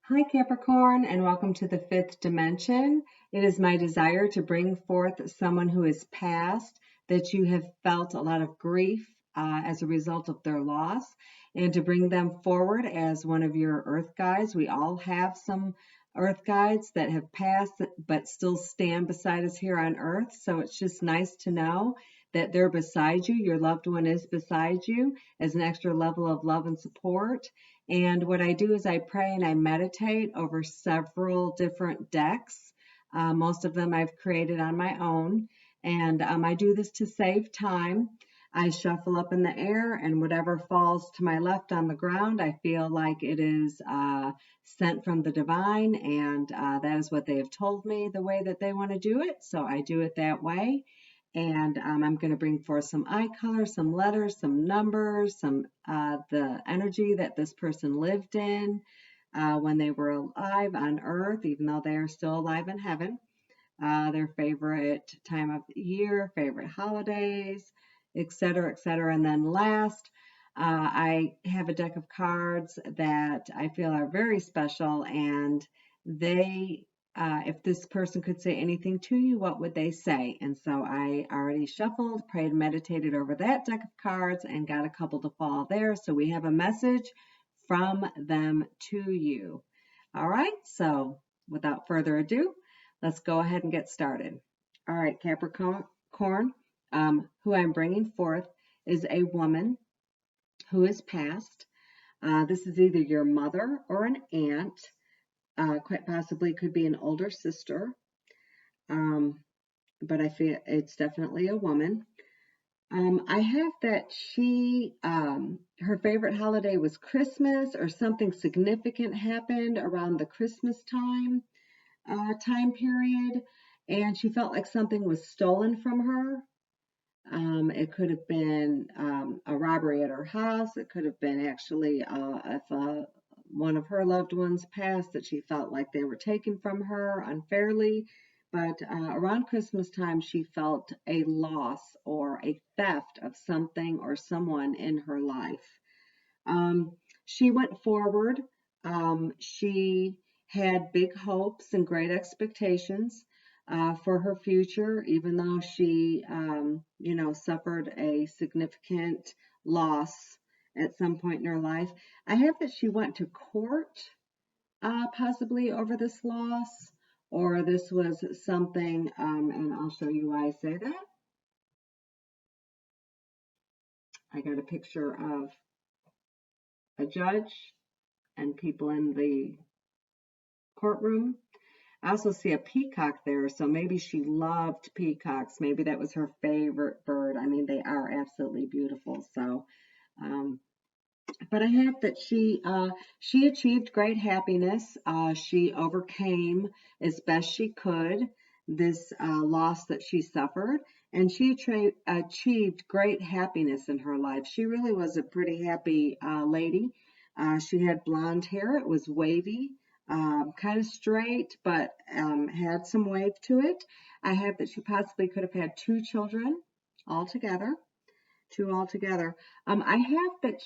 Hi, Capricorn, and welcome to the fifth dimension. It is my desire to bring forth someone who is past, that you have felt a lot of grief as a result of their loss, and to bring them forward as one of your earth guides. We all have some earth guides that have passed but still stand beside us here on earth. So it's just nice to know that they're beside you. Your loved one is beside you as an extra level of love and support. And what I do is I pray and I meditate over several different decks. Most of them I've created on my own. And I do this to save time. I shuffle up in the air, and whatever falls to my left on the ground, I feel like it is sent from the divine. And that is what they have told me the way that they want to do it. So I do it that way. And I'm going to bring forth some eye color, some letters, some numbers, some the energy that this person lived in when they were alive on earth, even though they are still alive in heaven. Their favorite time of the year, favorite holidays, etc., etc. And then last, I have a deck of cards that I feel are very special, and they if this person could say anything to you, what would they say? And so I already shuffled, prayed, meditated over that deck of cards, and got a couple to fall there. So we have a message from them to you. All right, so without further ado, let's go ahead and get started. All right, Capricorn, who I'm bringing forth is a woman who is past. This is either your mother or an aunt. Quite possibly could be an older sister, but I feel it's definitely a woman. I have that her favorite holiday was Christmas, or something significant happened around the Christmas time period, and she felt like something was stolen from her. It could have been a robbery at her house. It could have been actually if one of her loved ones passed, that she felt like they were taken from her unfairly. But around Christmas time, she felt a loss or a theft of something or someone in her life. She went forward. She had big hopes and great expectations for her future, even though she, suffered a significant loss at some point in her life. I have that she went to court, possibly over this loss, or this was something, and I'll show you why I say that. I got a picture of a judge and people in the courtroom. I also see a peacock there, so maybe she loved peacocks. Maybe that was her favorite bird. I mean, they are absolutely beautiful. So, but I have that she achieved great happiness. She overcame as best she could this loss that she suffered, and she achieved great happiness in her life. She really was a pretty happy lady. She had blonde hair. It was wavy, kind of straight, but had some wave to it. I have that she possibly could have had two children altogether. Two altogether. I have that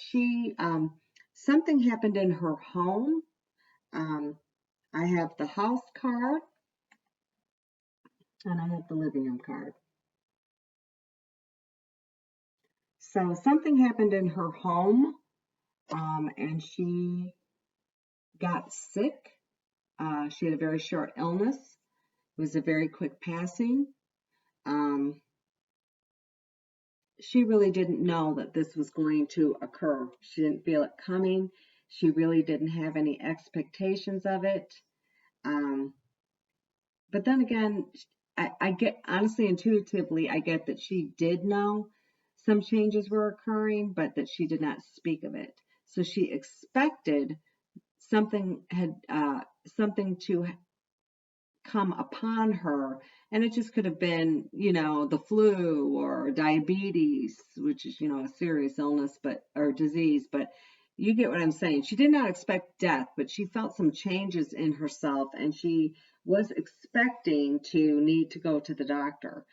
something happened in her home. Um, I have the house card, and I have the living room card. So something happened in her home, and she got sick. She had a very short illness. It was a very quick passing. Um, she really didn't know that this was going to occur. She didn't feel it coming. She really didn't have any expectations of it. Um, but then again, I get, honestly, intuitively, I get that she did know some changes were occurring, but that she did not speak of it. So she expected something to come upon her, and it just could have been, the flu or diabetes, which is, a serious illness, or disease. But you get what I'm saying. She did not expect death, but she felt some changes in herself, and she was expecting to need to go to the doctor.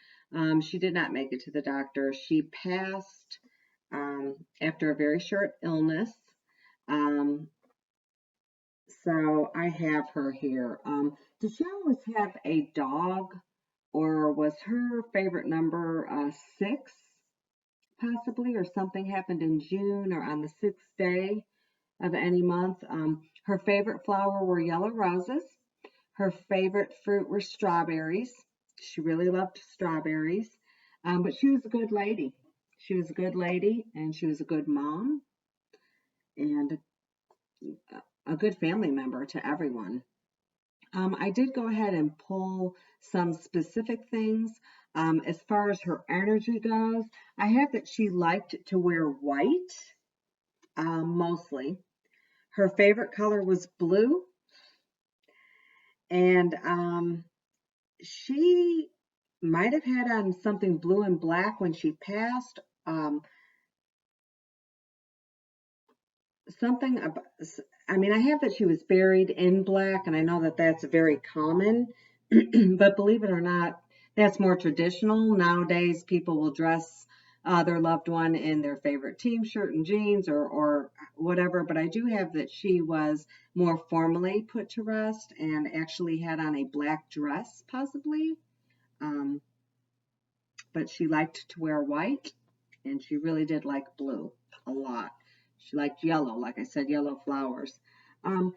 She did not make it to the doctor. She passed after a very short illness. Um, So I have her here. Did she always have a dog, or was her favorite number 6, possibly, or something happened in June or on the 6th day of any month? Her favorite flower were yellow roses. Her favorite fruit were strawberries. She really loved strawberries, but she was a good lady. She was a good lady, and she was a good mom and a good family member to everyone. I did go ahead and pull some specific things. As far as her energy goes, I have that she liked to wear white, mostly. Her favorite color was blue, and she might have had on something blue and black when she passed. Um, something about, I mean, I have that she was buried in black, and I know that that's very common, but believe it or not, that's more traditional. Nowadays, people will dress their loved one in their favorite team shirt and jeans or whatever, but I do have that she was more formally put to rest and actually had on a black dress, possibly. Um, but she liked to wear white, and she really did like blue a lot. She liked yellow, like I said, yellow flowers. I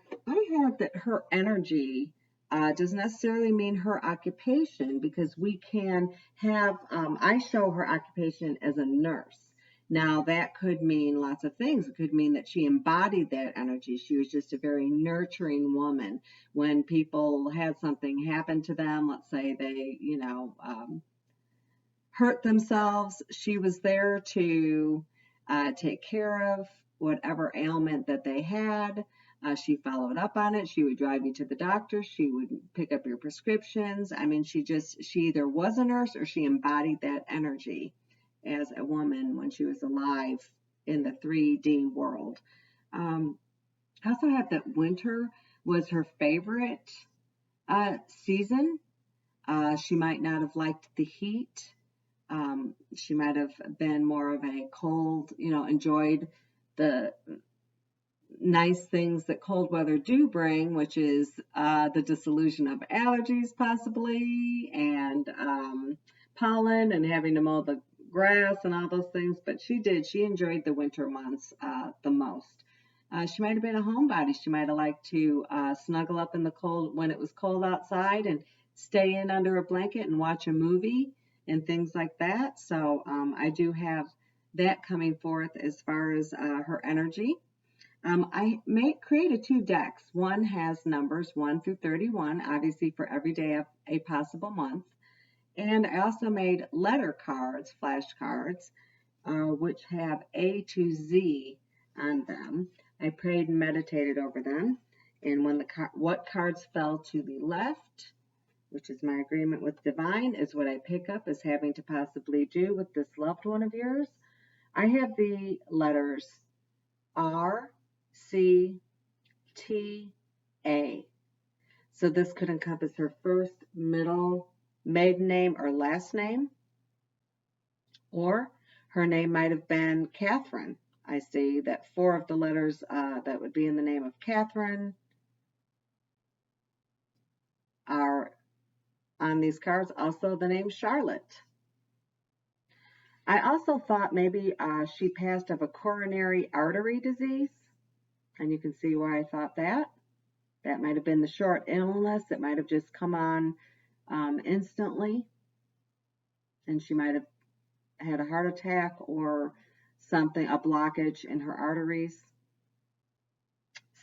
have that her energy doesn't necessarily mean her occupation, because we can have, I show her occupation as a nurse. Now, that could mean lots of things. It could mean that she embodied that energy. She was just a very nurturing woman. When people had something happen to them, let's say they, hurt themselves, she was there to take care of whatever ailment that they had. She followed up on it. She would drive you to the doctor. She would pick up your prescriptions. I mean, she either was a nurse or she embodied that energy as a woman when she was alive in the 3D world. I also have that winter was her favorite season. She might not have liked the heat. She might have been more of a cold, enjoyed the nice things that cold weather do bring, which is the dissolution of allergies, possibly, and pollen, and having to mow the grass and all those things. But she enjoyed the winter months the most. She might have been a homebody. She might have liked to snuggle up in the cold when it was cold outside and stay in under a blanket and watch a movie and things like that. So I do have that coming forth as far as her energy. I may created 2 decks. One has numbers 1 through 31, obviously for every day of a possible month. And I also made letter cards, flashcards, which have A to Z on them. I prayed and meditated over them. And when what cards fell to the left, which is my agreement with divine, is what I pick up as having to possibly do with this loved one of yours. I have the letters R, C, T, A. So this could encompass her first, middle, maiden name, or last name. Or her name might have been Catherine. I see that 4 of the letters that would be in the name of Catherine are on these cards. Also the name Charlotte. I also thought maybe she passed of a coronary artery disease. And you can see why I thought that. That might have been the short illness. It might have just come on instantly. And she might have had a heart attack or something, a blockage in her arteries.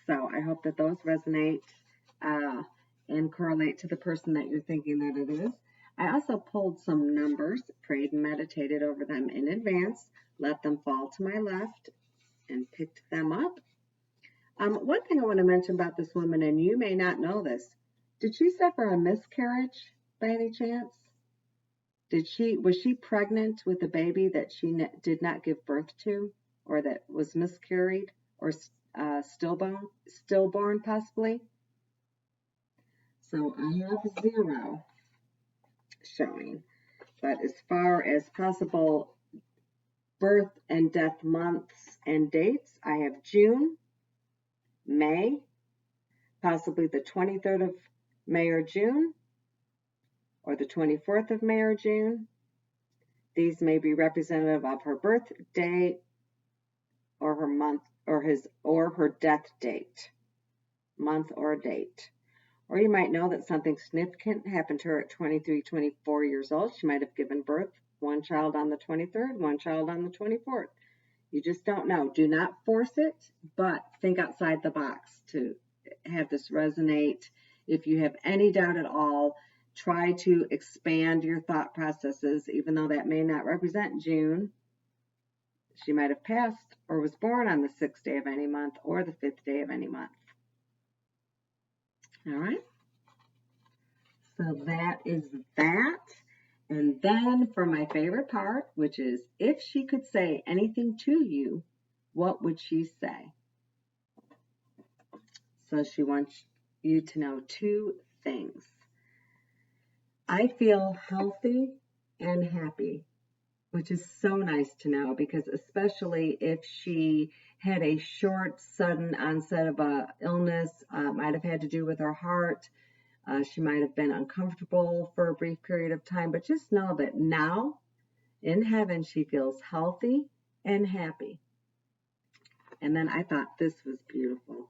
So I hope that those resonate and correlate to the person that you're thinking that it is. I also pulled some numbers, prayed and meditated over them in advance, let them fall to my left, and picked them up. One thing I want to mention about this woman, and you may not know this, did she suffer a miscarriage by any chance? Was she pregnant with a baby that she did not give birth to, or that was miscarried, or stillborn possibly? So I have 0 showing. But as far as possible birth and death months and dates, I have June, May, possibly the 23rd of May or June, or the 24th of May or June. These may be representative of her birthday or her month or her death date, month or date. Or you might know that something significant happened to her at 23, 24 years old. She might have given birth, one child on the 23rd, one child on the 24th. You just don't know. Do not force it, but think outside the box to have this resonate. If you have any doubt at all, try to expand your thought processes, even though that may not represent June. She might have passed or was born on the 6th day of any month or the 5th day of any month. All right. So that is that. And then for my favorite part, which is, if she could say anything to you, what would she say? So she wants you to know two things. I feel healthy and happy, which is so nice to know, because especially if she had a short, sudden onset of a illness, might have had to do with her heart. She might have been uncomfortable for a brief period of time, but just know that now in heaven she feels healthy and happy. And then I thought this was beautiful.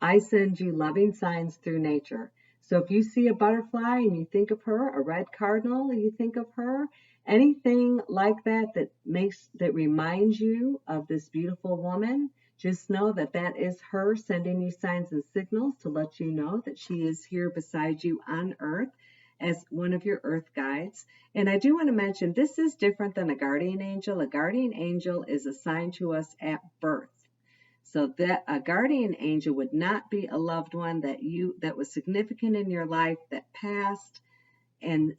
I send you loving signs through nature. So if you see a butterfly and you think of her, a red cardinal and you think of her, anything like that that reminds you of this beautiful woman, just know that that is her sending you signs and signals to let you know that she is here beside you on earth as one of your earth guides. And I do want to mention, this is different than a guardian angel. A guardian angel is assigned to us at birth. So that a guardian angel would not be a loved one that was significant in your life, that passed and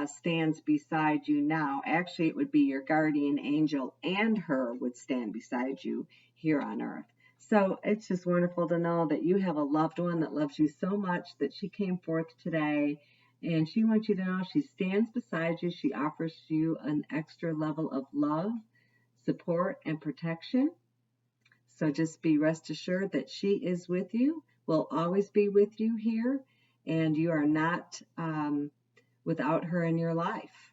stands beside you now. Actually, it would be your guardian angel and her would stand beside you here on earth. So it's just wonderful to know that you have a loved one that loves you so much that she came forth today, and she wants you to know she stands beside you. She offers you an extra level of love, support, and protection. So just be rest assured that she is with you, will always be with you here, and you are not without her in your life.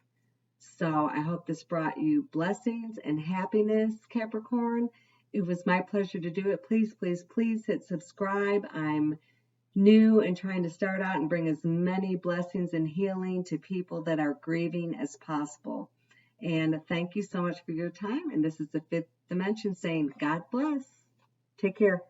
So I hope this brought you blessings and happiness, Capricorn. It was my pleasure to do it. Please, please, please hit subscribe. I'm new and trying to start out and bring as many blessings and healing to people that are grieving as possible. And thank you so much for your time. And this is the Fifth Dimension saying, God bless. Take care.